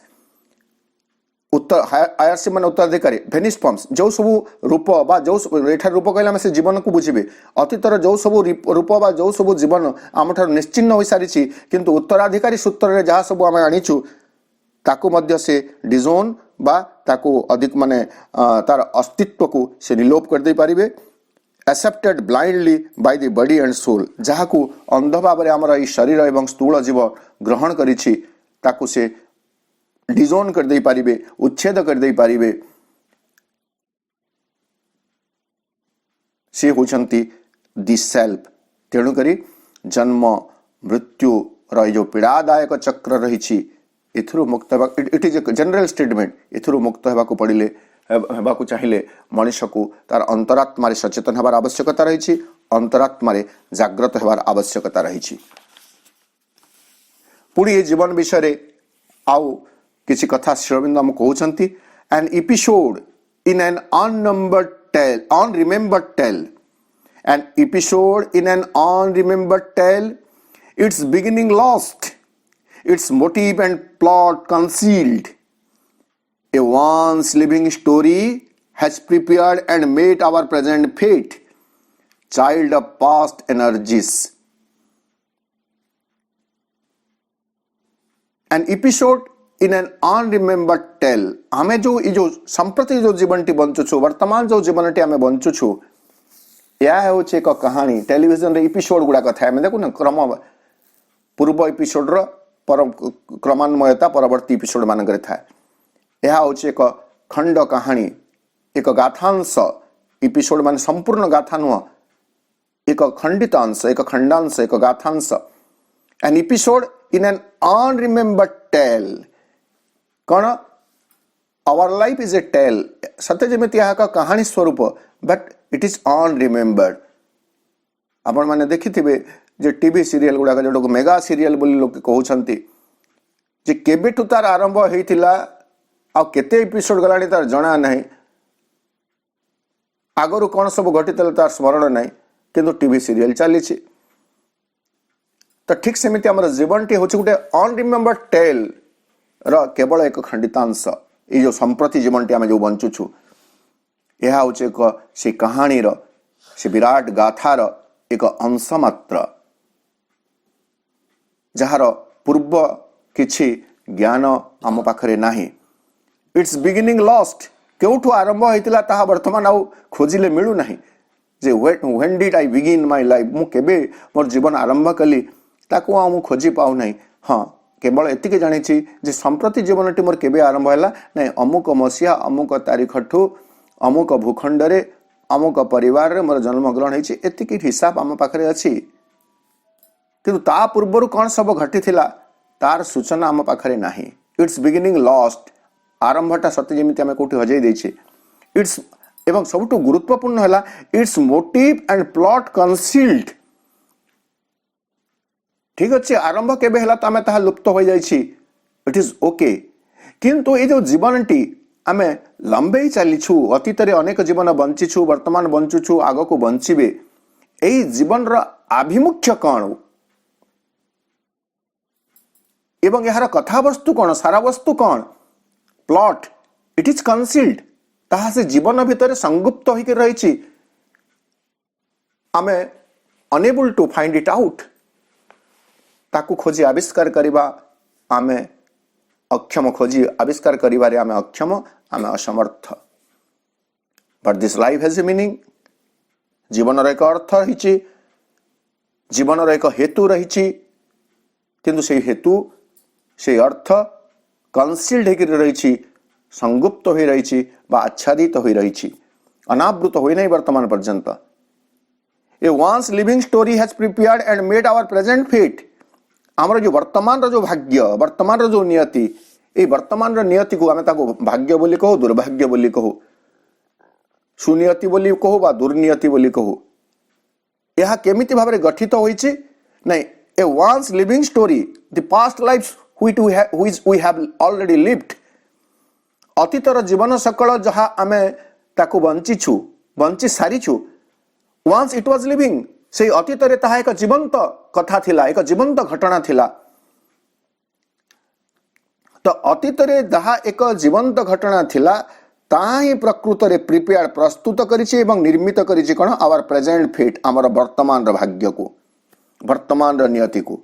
उत्तर आयरशिप मान उत्तराधिकारी भेनिस्ड फॉर्म्स जो सब रूप बा जो एठार रूप कहले से जीवन को बुझे अतीतर जो सब रूप बा जो सब जीवन आम ठार निश्चिन्न हो सारी किंतु उत्तराधिकारी सूत्र में जहाँ सब आम आनीचु ताकू मध्य से डिजोन बा ताकू अधिक माने तार अस्तित्व को से निलोप कर दे पारिबे accepted blindly by the body and soul जहाँ को अंध भाव में आमर शरीर एवं स्थूल जीव ग्रहण करिछि ताकू से डिजोन कर दे पारिबे उच्छेद कर दे पारिबे। से होचंती द सेल्फ तेणु करी जन्म मृत्यु रो जो पीड़ादायक चक्र रही एथुरु मुक्त it is a general statement एथुरु मुक्त हेबाकु पड़िले हेबाकु चाहिए मनुष्य को तार अंतरात्मा सचेतन होबार आवश्यकता रही अंतरात्मा जाग्रत होबार आवश्यकता रही। पुणी ये जीवन विषय आउ किसी कथा श्रीअरविंद आम कहते an episode in an unnumbered tale unremembered tale an episode in an unremembered tale its beginning lost its motive and plot concealed. A once living story has prepared and made our present fate, child of past energies. An episode in an unremembered tale. हमें जो संप्रति जो जीवन T बंचुछु वर्तमान जो जीवन T हमें बंचुछु या है एक कहानी टेलीविजन रे एपिसोड गुड़ा कथा है देखो ना क्रम पूर्व एपिसोड रो क्रमान्वयता परवर्ती एपिसोड मानक था यह हूँ एक खंड कहानी एक गाथांश एपिसोड मान संपूर्ण गाथा नुह एक खंडित अंश एक खंडांश एक गाथांश an episode in an unremembered tale कौन our life is a tale सत्य जमी यह कहानी स्वरूप बट इट इज अनरिमेम्बर्ड। आपण मैंने देखिथिबे जे टीवी सीरियल गुड़ाक जो मेगा सीरियल बोली लोग कहते जे केबेठु तार आरंभ होइथिला आ केते एपिसोड गलानी तार जना नहीं आगरु कौन सब घटितला तार स्मरण नहीं किंतु टीवी सीरियल चली तो ठीक सेमिति हमर जीवन टी होछि गुटे अनरिमेम्बर्ड टेल र केवल एक खंडितांश ये जो संप्रति जीवन टी आमे जो बंचुछु यह होछि एक से कहानी रो से विराट गाथार एक अंश मात्र जार पूर्व किछि ज्ञान आम पाखरे नाही। इट्स बिगिनिंग लॉस्ट केउठु आरंभ होइतिला ताहा वर्तमान आउ खोजिले मिलु नाही जे when did I begin my life मु केबे मोर जीवन आरंभ कली ताकू आ मु खोजी पाउ नाही। हाँ केवल एतिके जानिछि जे संप्रति जीवन टी मोर केबे आरंभ हैला नै अमुक मसिया अमुक तारीखठु अमुक भूखंड रे अमुक परिवार रे मोर जन्म ग्रहण होइछि एतिकी हिसाब आम पाखरे अछि किंतु ता पूर्वरु कौन सब घटी थिला तार सूचना आम पाखरे नाही इट्स बिगिनिंग लॉस्ट आरंभटा सत्य जेमिति आम कोठी हजै दैछे इट्स एवं सबटु गुरुत्वपूर्ण हला इट्स मोटिव एंड प्लॉट कन्सील्ड ठीक अच्छे आरंभ केबे हला त आमे ताहा लुप्त हो जाइछि इट इज ओके किंतु ए जो जीवनटी आमे लंबे चलीछु अतीत रे अनेक जीवन बंचिछु वर्तमान बंचुछु आगो को बंचिबे एई जीवन रा आभिमुख्य कौन एवं यार कथा वस्तु कौन सारा वस्तु कौन प्लॉट इट इज कन्सील्ड ताहा से जीवन भितर संगुप्त होइके रहिछि आमे unable to find it out ताकू खोजी आविष्कार करिबा आमे अक्षम खोजी आविष्कार करिबारे आमे अक्षम आमे असमर्थ but this life has a meaning जीवन रे एक अर्थ रहिछि जीवन रे एक हेतु रहिछि किंतु से हेतु से अर्थ कन्सील्ड होकर रहिछि संगुप्त होई रहिछि बा आच्छादित होई रहिछि अनावृत होई नै वर्तमान पर्यंत a once living story has prepared and made our present fate आमर जो वर्तमान रो जो भाग्य वर्तमान रो जो नियति ए वर्तमान रो नियति को आमे ताको भाग्य बोली कहो दुर्भाग्य बोली कहो सुनियति बोली कहो बा दुर्नियति बोली कहो यह केमिति भाबरे गठित होईछि नै a once living story the past lives which we have already lived अतीतर जीवन सकल जहा आमे ताको बंचिछु बंची सारिछु once it was living से अतीत रे ताहा एक जीवंत कथा थिला एक जीवंत घटना थिला तो अतीत रे जहा एक जीवंत घटना थिला ताही प्रकृत रे प्रिपेयर प्रस्तुत करिछि एवं निर्मित करिछि कोन आवर प्रेजेंट फेट हमर वर्तमान र भाग्य को वर्तमान र नियति को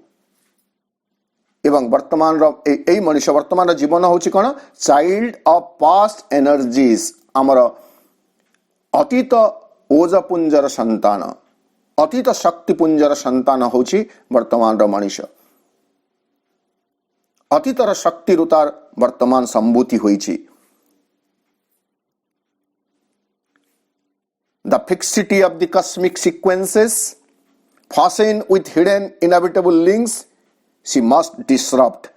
एवं वर्तमान रो एई मनुष्य वर्तमान रो जीवन होछि कोन चाइल्ड ऑफ पास्ट एनर्जीज हमर अतीत ओजपुंजर संतान अतीत शक्तिपुंजर संतान होछि वर्तमान रो मनुष्य अतीतर शक्ति रुतार वर्तमान संभूति होइछि the fixity of the cosmic sequences fastened with hidden inevitable links she must disrupt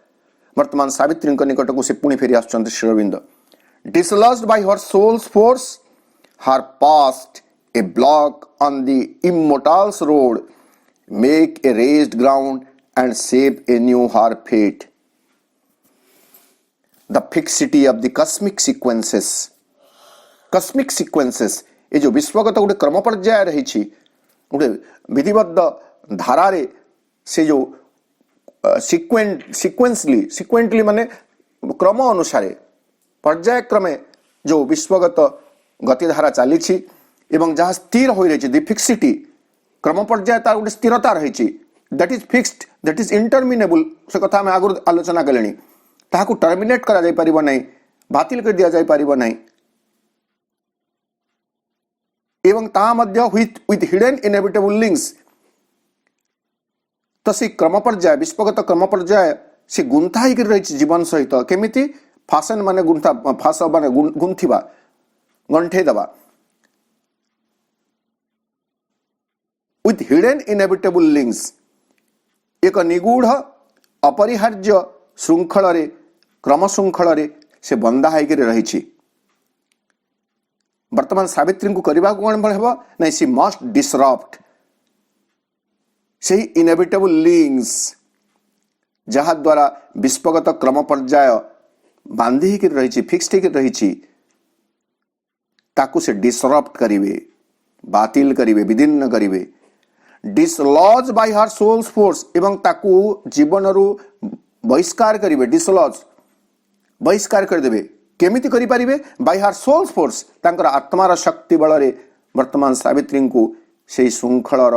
वर्तमान सावित्री निकट को से पुणी फेरी आसुचंती Shri Arvind dislodged by her soul's force her past a block on the immortal's road make a raised ground and shape a new her fate the fixity of the cosmic sequences ये जो विश्वगत गोटे क्रम पर्याय रही गोटे विधिबद्ध धारा रे से जो सिक्वेंटली माने क्रम अनुसार पर्याय क्रमे जो विश्वगत गतिधारा चली एवं जहाँ स्थिर हो रही दि फिक्सिटी क्रम पर्याय तार गोटे स्थिरता रही that is fixed that is interminable से कथा आम आगु आलोचना कले ताहाकु टर्मिनेट करा जाय परिबो नहीं बातिल कर दिया जाय परिबो नहीं एवं ता मध्य विथ हिडन इनएविटेबल लिंक्स तो से क्रम पर्याय विश्वगत क्रम पर्याय से गुंथा ही रही जीवन सहित केमिति फासन माने गुंथा फास माने गुंथिबा गंठे दबा विथ हिडन इनएविटेबल लिंक्स एक निगूढ़ अपरिहार्य श्रृंखल रे क्रम श्रृंखल रे से बंधा होकर रही वर्तमान सावित्री को करबा कोन हेबो नै सी मस्ट डिसरप्ट से इनएविटेबल लिंक्स जहा द्वारा विश्वगत क्रम पर्याय बांधी के रही फिक्स्ड के रही ताकू से डिसरप्ट करिवे बातिल करिवे विदीर्ण करिवे dislodge by her soul's force एवं ताकू जीवन रु बहिष्कार करिवे डिसलॉज बहिष्कार कर देबे केमिति करि परिबे बाय हर सोल्स फोर्स तांकर आत्मार शक्ति बल रे वर्तमान सावित्री को से श्रृंखलर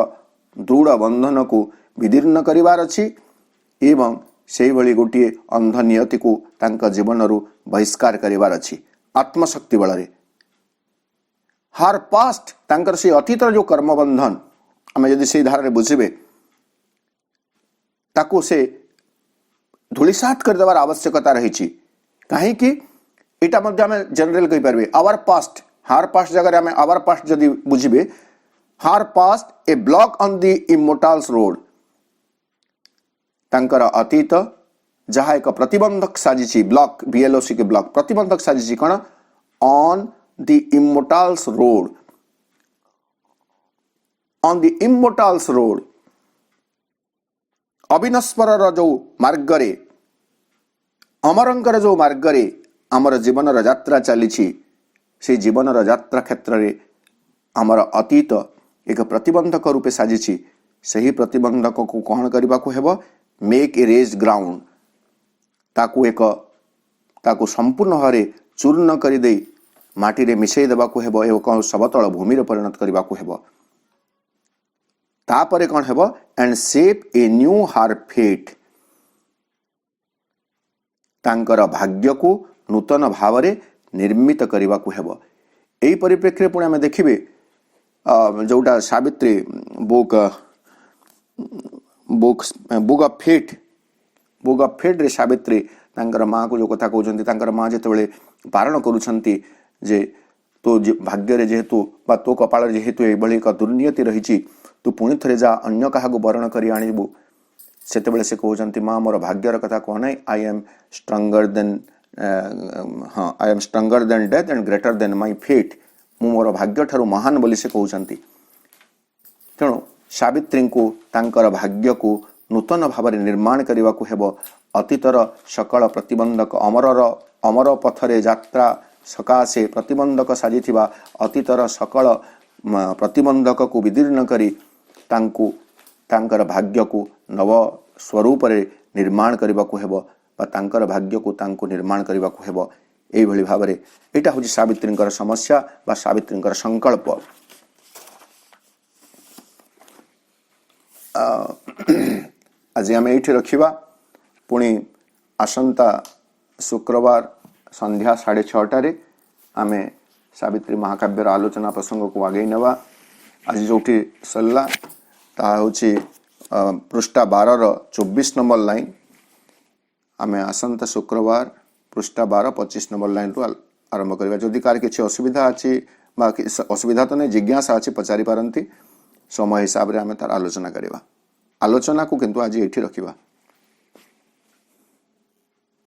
दृढ़ बंधन को विदीर्ण करिवार अछि एवं सेहि भली गोटे अंध नियति को तांका जीवन रु बहिष्कार करिवार अछि आत्मशक्ति बल रे हर पास्ट तांकर से अतीतर जो कर्म बंधन आमे यदि से धारा रे बुझिबे ताकू से धूलिसात कर देवार आवश्यकता रही काहे कि एटा मध्ये आमे जनरल कहि परबे आवर पास्ट हार पास्ट जगह आम आवर पास्ट जदि बुझे हार past a block on the immortal's road तांकर अतीत जहाँ एक प्रतिबंधक साजिची ब्लॉक बीएलओसी के ब्लॉक प्रतिबंधक साजिची कौन on the immortal's road on the immortal's road अविनश्वर जो मार्गरे अमरंकर जो मार्गरे आमर जीवन यात्रा चली से जीवन यात्रा क्षेत्र में आमर अतीत एक प्रतिबंधक रूपे साजिची सही प्रतिबंधक को कौन करने को हेबो मेक ए रेज ग्राउंड ताकू संपूर्ण भाव चूर्ण कर दे माटी रे मिसई देबा को हेबो एक सबतल भूमि रे परिणत करबा को हेबो तापरे कौन हेबो एंड शेप ए न्यू हार फेट तांकर भाग्य को नूतन भाव रे निर्मित करबा को हेबो। एई परिप्रेक्षी पुणी आम देखिए जोटा Savitri book book book of fate रे सावित्री तांकर माँ को जो कथा कहते तांकर माँ जिते बारण करुछंती जे तो भाग्य रे जेहेतु बा तो कपाल जेहेतु एभली एक दुर्नियति रही तू पुणी थे जा अन्य क्या बरण कर आणबू सेतेबेले से कहते माँ मोर भाग्यर कथा कह ना आई एम स्ट्रंगर देन हाँ I am stronger than death and greater than my fate मु मोर भाग्य ठारू महान बोली से कहते तेणु सावित्री को तांकर भाग्य को नूतन भाव में निर्माण करने को हेबो अतीतर सकल प्रतिबंधक अमर पथरे यात्रा सकाशे प्रतिबंधक साजिथिबा अतीतर सकल प्रतिबंधक को विदीर्ण करी तांकर भाग्य को नव स्वरूप रे निर्माण करने को हेबो बा तांकर भाग्य को तांको निर्माण करने को हेबो एई भली भाव में एटा होची सावित्रींकर समस्या बा सावित्रींकर संकल्प। आज आम ये रखा पुणी आसंता शुक्रवार संध्या 6:30 आम सावित्री महाकाव्यर आलोचना प्रसंग को आगे नवा। आज जो सरला ता हूँ पृष्ठा 12 24 नंबर लाइन आम आसंता शुक्रवार पृष्ठा 12 25 नंबर लाइन रू आरंभ करवा। जदि कार किसी असुविधा अच्छी असुविधा तो नहीं जिज्ञासा अच्छी पचारि पारती समय हिसाब से आम तार आलोचना करवा। आलोचना को किंतु आज ये रखा।